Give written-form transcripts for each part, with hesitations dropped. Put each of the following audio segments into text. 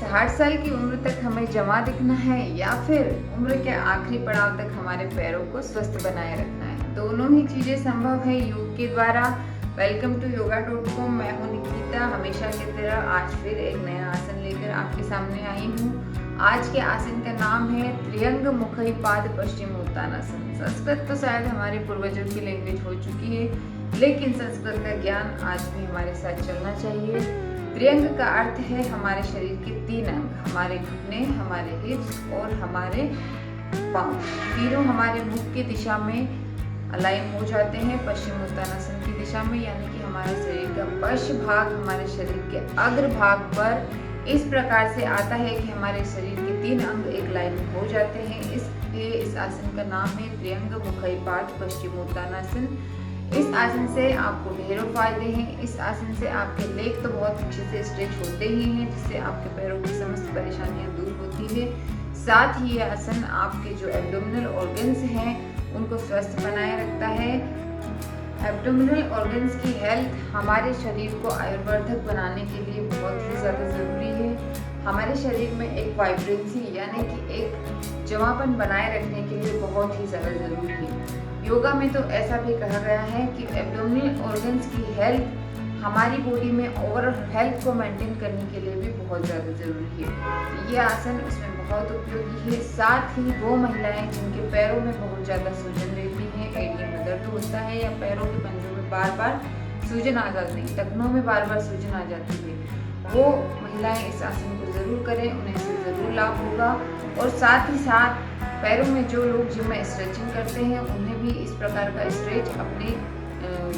60 साल की उम्र तक हमें जवां दिखना है या फिर उम्र के आखिरी पड़ाव तक हमारे पैरों को स्वस्थ बनाए रखना है? दोनों ही चीजें संभव है योग के द्वारा। Welcome to yoga.com। मैं हूं निकिता। हमेशा की तरह आज फिर एक नया आसन लेकर आपके सामने आई हूं। आज के आसन का नाम है त्र्यंग मुखईपाद पश्चिमोत्तानासन। संस्कृत तो शायद हमारे पूर्वजों की लैंग्वेज हो चुकी है, लेकिन संस्कृत का ज्ञान आज भी हमारे साथ चलना चाहिए। त्र्यंग का अर्थ है हमारे शरीर के 3 अंग, हमारे घुटने, हमारे हिप्स और हमारे पांव। तीनों हमारे मुख की दिशा में अलाइन हो जाते हैं पश्चिमोत्तानासन की दिशा में, यानी कि हमारे शरीर का पश्च भाग हमारे शरीर के अग्र भाग पर इस प्रकार से आता है कि हमारे शरीर के 3 अंग एक लाइन में हो जाते हैं। इसलिए इस आसन का नाम है त्र्यंग मुखईपाद पश्चिमोत्तानासन। इस आसन से आपको ढेरों फायदे हैं। इस आसन से आपके लेग तो बहुत अच्छे से स्ट्रेच होते ही हैं, जिससे आपके पैरों की समस्त परेशानियां दूर होती है। साथ ही यह आसन आपके जो एब्डोमिनल ऑर्गन्स हैं उनको स्वस्थ बनाए रखता है। एब्डोमिनल ऑर्गन्स की हेल्थ हमारे शरीर को आयुर्वर्धक बनाने के लिए बहुत ही ज़्यादा ज़रूरी है। हमारे शरीर में एक वाइब्रेंसी यानी कि एक जमापन बनाए रखने के लिए बहुत ही ज़्यादा ज़रूरी है। योगा में तो ऐसा भी कहा गया है कि एब्डोमिनल ऑर्गन्स की हेल्थ हमारी बॉडी में ओवरऑल हेल्थ को मेंटेन करने के लिए भी बहुत ज़्यादा ज़रूरी है। तो ये आसन उसमें बहुत उपयोगी है। साथ ही वो महिलाएं जिनके पैरों में बहुत ज़्यादा सूजन रहती है, एड़ियों में दर्द होता है या पैरों के पंजों में बार बार सूजन आ जाती है, टखनों में बार बार सूजन आ जाती है, वो महिलाएं इस आसन को ज़रूर करें, उन्हें इससे ज़रूर लाभ होगा। और साथ ही साथ पैरों में जो लोग जिम में स्ट्रेचिंग करते हैं उन्हें भी इस प्रकार का स्ट्रेच अपने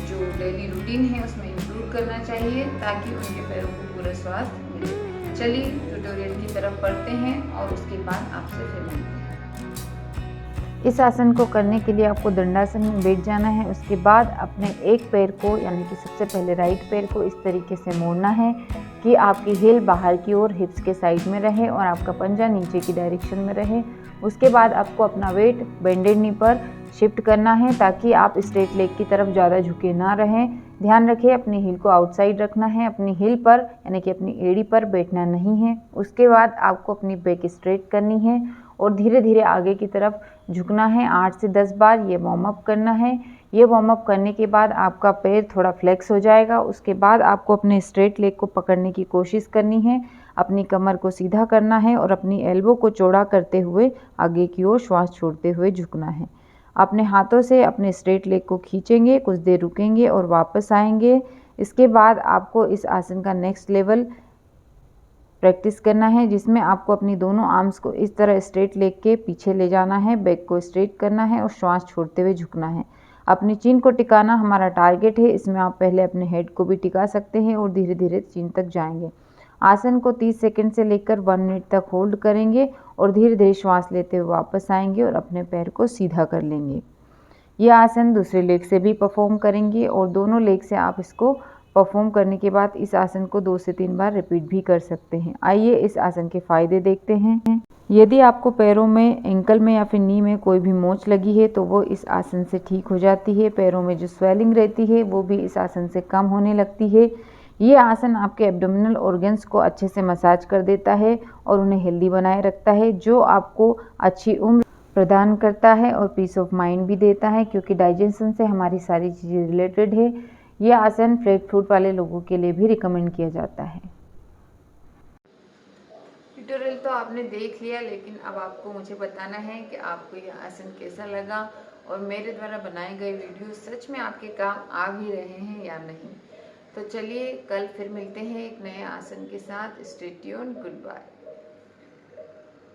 जो डेली रूटीन है उसमें इंक्लूड करना चाहिए, ताकि उनके पैरों को पूरा स्वास्थ्य मिले। चलिए ट्यूटोरियल की तरफ बढ़ते हैं और उसके बाद आपसे फिर मिलते हैं। इस आसन को करने के लिए आपको दंडासन में बैठ जाना है। उसके बाद अपने एक पैर को यानी कि सबसे पहले राइट पैर को इस तरीके से मोड़ना है कि आपकी हील बाहर की ओर हिप्स के साइड में रहे और आपका पंजा नीचे की डायरेक्शन में रहे। उसके बाद आपको अपना वेट बेंडेड नी पर शिफ्ट करना है ताकि आप स्ट्रेट लेग की तरफ ज़्यादा झुके ना रहें। ध्यान रखें अपनी हील को आउटसाइड रखना है, अपनी हील पर यानी कि अपनी एड़ी पर बैठना नहीं है। उसके बाद आपको अपनी बैक स्ट्रेट करनी है और धीरे धीरे आगे की तरफ झुकना है। 8 से 10 बार ये वार्म अप करना है। ये वार्म अप करने के बाद आपका पैर थोड़ा फ्लेक्स हो जाएगा। उसके बाद आपको अपने स्ट्रेट लेग को पकड़ने की कोशिश करनी है, अपनी कमर को सीधा करना है और अपनी एल्बो को चौड़ा करते हुए आगे की ओर श्वास छोड़ते हुए झुकना है। अपने हाथों से अपने स्ट्रेट लेग को खींचेंगे, कुछ देर रुकेंगे और वापस आएंगे। इसके बाद आपको इस आसन का नेक्स्ट लेवल प्रैक्टिस करना है, जिसमें आपको अपनी दोनों आर्म्स को इस तरह स्ट्रेट लेग के पीछे ले जाना है, बैक को स्ट्रेट करना है और श्वास छोड़ते हुए झुकना है। अपनी चीन को टिकाना हमारा टारगेट है। इसमें आप पहले अपने हेड को भी टिका सकते हैं और धीरे धीरे चीन तक जाएंगे। आसन को 30 सेकंड से लेकर 1 मिनट तक होल्ड करेंगे और धीरे धीरे श्वास लेते हुए वापस आएंगे और अपने पैर को सीधा कर लेंगे। यह आसन दूसरे लेग से भी परफॉर्म करेंगे और दोनों लेग से आप इसको परफॉर्म करने के बाद इस आसन को 2 से 3 बार रिपीट भी कर सकते हैं। आइए इस आसन के फायदे देखते हैं। यदि आपको पैरों में, एंकल में या फिर नी में कोई भी मोच लगी है तो वो इस आसन से ठीक हो जाती है। पैरों में जो स्वेलिंग रहती है वो भी इस आसन से कम होने लगती है। ये आसन आपके एब्डोमिनल ऑर्गन्स को अच्छे से मसाज कर देता है और उन्हें हेल्दी बनाए रखता है, जो आपको अच्छी उम्र प्रदान करता है और पीस ऑफ माइंड भी देता है, क्योंकि डाइजेशन से हमारी सारी चीज़ें रिलेटेड है। यह आसन फ्लैट फुट वाले लोगों के लिए भी रिकमेंड किया जाता है। ट्यूटोरियल तो आपने देख लिया, लेकिन अब आपको मुझे बताना है कि आपको यह आसन कैसा लगा और मेरे द्वारा बनाए गए वीडियो सच में आपके काम आ भी रहे हैं या नहीं। तो चलिए कल फिर मिलते हैं एक नए आसन के साथ। Stay tuned. Good bye.